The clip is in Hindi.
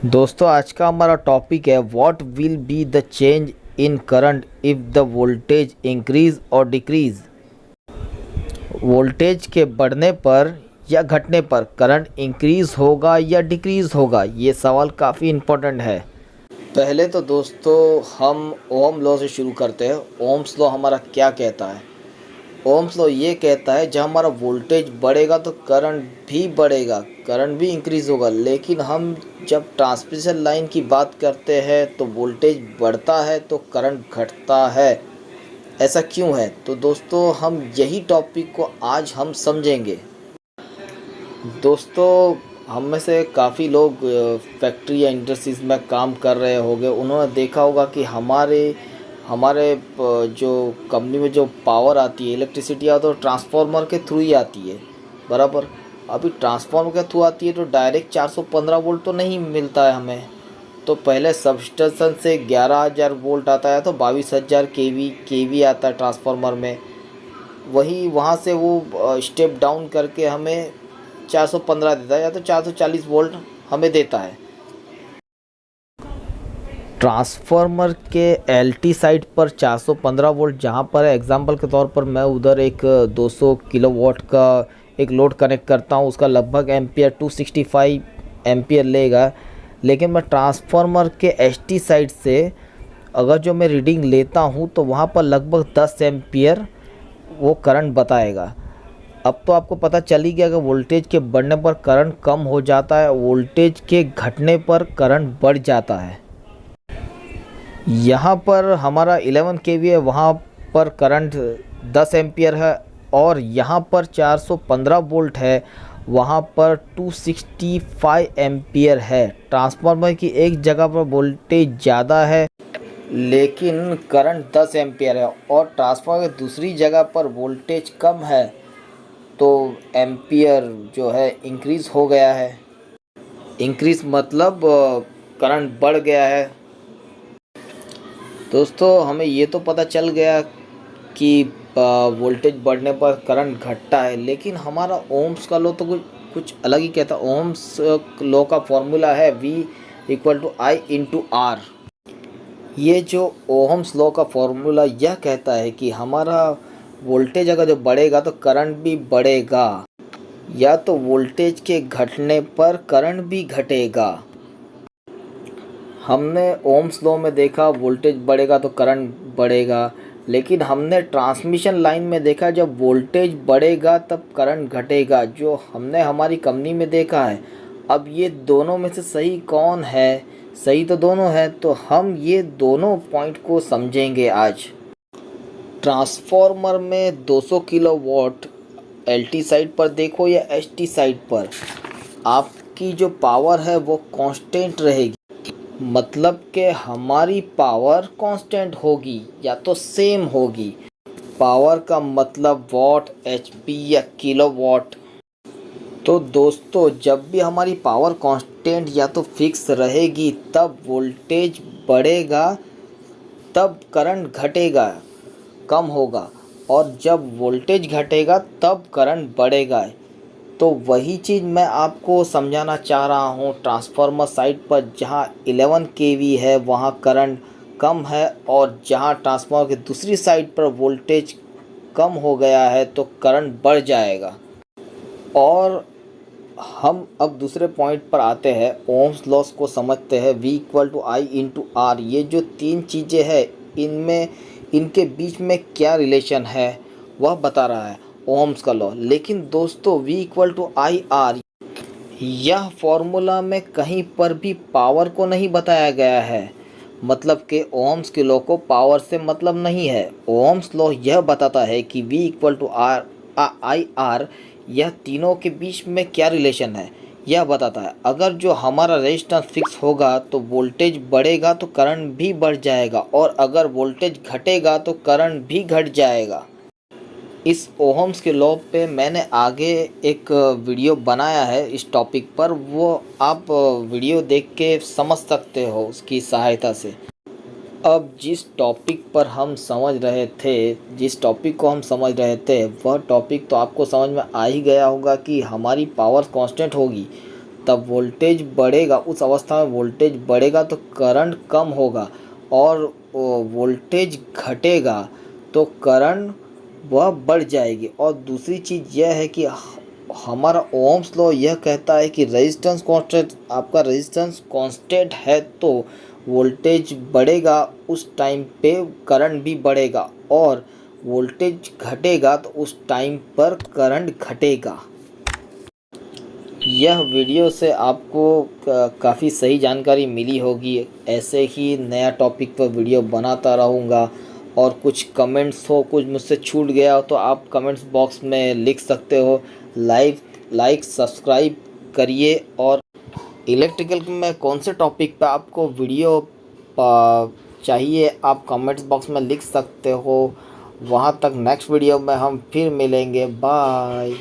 दोस्तों आज का हमारा टॉपिक है what will be the change in current if the voltage increase और डिक्रीज। वोल्टेज के बढ़ने पर या घटने पर करंट इंक्रीज होगा या डिक्रीज होगा, ये सवाल काफ़ी इम्पोर्टेंट है। पहले तो दोस्तों हम ओम लॉ से शुरू करते हैं। ओम्स लॉ हमारा क्या कहता है? ओम्स लॉ ये कहता है जब हमारा वोल्टेज बढ़ेगा तो करंट भी बढ़ेगा, करंट भी इंक्रीज़ होगा। लेकिन हम जब ट्रांसमिशन लाइन की बात करते हैं तो वोल्टेज बढ़ता है तो करंट घटता है। ऐसा क्यों है? तो दोस्तों हम यही टॉपिक को आज हम समझेंगे। दोस्तों हम में से काफ़ी लोग फैक्ट्री या इंडस्ट्रीज में काम कर रहे होंगे, उन्होंने देखा होगा कि हमारे हमारे जो कंपनी में जो पावर आती है, इलेक्ट्रिसिटी आती है, तो ट्रांसफार्मर के थ्रू ही आती है, बराबर। अभी ट्रांसफार्मर के थ्रू आती है तो डायरेक्ट 415 वोल्ट तो नहीं मिलता है हमें। तो पहले सबस्टेशन से 11,000 वोल्ट आता है तो 22,000 केवी आता है ट्रांसफार्मर में। वही वहाँ से वो स्टेप डाउन करके हमें 415 देता है या तो 440 वोल्ट हमें देता है। ट्रांसफार्मर के एलटी साइड पर 415 वोल्ट जहाँ पर है, एग्जांपल के तौर पर मैं उधर एक 200 किलोवाट का एक लोड कनेक्ट करता हूँ, उसका लगभग एम्पियर 265 एम्पियर लेगा। लेकिन मैं ट्रांसफार्मर के एचटी साइड से अगर जो मैं रीडिंग लेता हूँ तो वहाँ पर लगभग 10 एम्पियर वो करंट बताएगा। अब तो आपको पता चल ही गया कि वोल्टेज के बढ़ने पर करंट कम हो जाता है, वोल्टेज के घटने पर करंट बढ़ जाता है। यहाँ पर हमारा 11 केवी है, वहाँ पर करंट 10 एम्पियर है, और यहाँ पर 415 वोल्ट है, वहाँ पर 265 एम्पियर है। ट्रांसफार्मर की एक जगह पर वोल्टेज ज़्यादा है लेकिन करंट 10 एम्पियर है, और ट्रांसफार्मर की दूसरी जगह पर वोल्टेज कम है तो एम्पियर जो है इंक्रीज़ हो गया है। इंक्रीज़ मतलब करंट बढ़ गया है। दोस्तों हमें ये तो पता चल गया कि वोल्टेज बढ़ने पर करंट घटता है, लेकिन हमारा ओम्स का लॉ तो कुछ अलग ही कहता है। ओम्स लॉ का फॉर्मूला है V=I/R। ये जो ओम्स लॉ का फॉर्मूला यह कहता है कि हमारा वोल्टेज अगर जो बढ़ेगा तो करंट भी बढ़ेगा, या तो वोल्टेज के घटने पर करंट भी घटेगा। हमने ओम्स लॉ में देखा वोल्टेज बढ़ेगा तो करंट बढ़ेगा, लेकिन हमने ट्रांसमिशन लाइन में देखा जब वोल्टेज बढ़ेगा तब करंट घटेगा, जो हमने हमारी कंपनी में देखा है। अब ये दोनों में से सही कौन है? सही तो दोनों है, तो हम ये दोनों पॉइंट को समझेंगे आज। ट्रांसफार्मर में 200 किलोवाट एलटी साइड पर देखो या एचटी साइड पर, आपकी जो पावर है वो कांस्टेंट रहेगी। मतलब कि हमारी पावर कांस्टेंट होगी या तो सेम होगी। पावर का मतलब वॉट, एचपी या किलोवाट। तो दोस्तों जब भी हमारी पावर कांस्टेंट या तो फिक्स रहेगी तब वोल्टेज बढ़ेगा, तब करंट घटेगा, कम होगा, और जब वोल्टेज घटेगा तब करंट बढ़ेगा। तो वही चीज़ मैं आपको समझाना चाह रहा हूँ। ट्रांसफार्मर साइड पर जहाँ 11 केवी है वहाँ करंट कम है, और जहाँ ट्रांसफार्मर की दूसरी साइड पर वोल्टेज कम हो गया है तो करंट बढ़ जाएगा। और हम अब दूसरे पॉइंट पर आते हैं, ओम्स लॉस को समझते हैं। V=I/R। ये जो तीन चीज़ें हैं इनमें इनके बीच में क्या रिलेशन है वह बता रहा है ओम्स का लॉ। लेकिन दोस्तों V=I/R यह फॉर्मूला में कहीं पर भी पावर को नहीं बताया गया है, मतलब कि ओम्स के लॉ को पावर से मतलब नहीं है। ओम्स लॉ यह बताता है कि V=I/R यह तीनों के बीच में क्या रिलेशन है यह बताता है। अगर जो हमारा रेजिस्टेंस फिक्स होगा तो वोल्टेज बढ़ेगा तो करंट भी बढ़ जाएगा, और अगर वोल्टेज घटेगा तो करंट भी घट जाएगा। इस ओहम्स के लॉ पे मैंने आगे एक वीडियो बनाया है इस टॉपिक पर, वो आप वीडियो देख के समझ सकते हो उसकी सहायता से। अब जिस टॉपिक पर हम समझ रहे थे, जिस टॉपिक को हम समझ रहे थे वह टॉपिक तो आपको समझ में आ ही गया होगा कि हमारी पावर कांस्टेंट होगी तब वोल्टेज बढ़ेगा, उस अवस्था में वोल्टेज बढ़ेगा तो करंट कम होगा, और वोल्टेज घटेगा तो करंट वह बढ़ जाएगी। और दूसरी चीज़ यह है कि हमारा ओम्स लॉ यह कहता है कि रेजिस्टेंस कांस्टेंट, आपका रेजिस्टेंस कांस्टेंट है तो वोल्टेज बढ़ेगा, उस टाइम पे करंट भी बढ़ेगा, और वोल्टेज घटेगा तो उस टाइम पर करंट घटेगा। यह वीडियो से आपको काफ़ी सही जानकारी मिली होगी। ऐसे ही नया टॉपिक पर वीडियो बनाता रहूँगा, और कुछ कमेंट्स हो, कुछ मुझसे छूट गया हो तो आप कमेंट्स बॉक्स में लिख सकते हो। लाइक सब्सक्राइब करिए, और इलेक्ट्रिकल में कौन से टॉपिक पे आपको वीडियो चाहिए आप कमेंट्स बॉक्स में लिख सकते हो। वहाँ तक नेक्स्ट वीडियो में हम फिर मिलेंगे। बाय।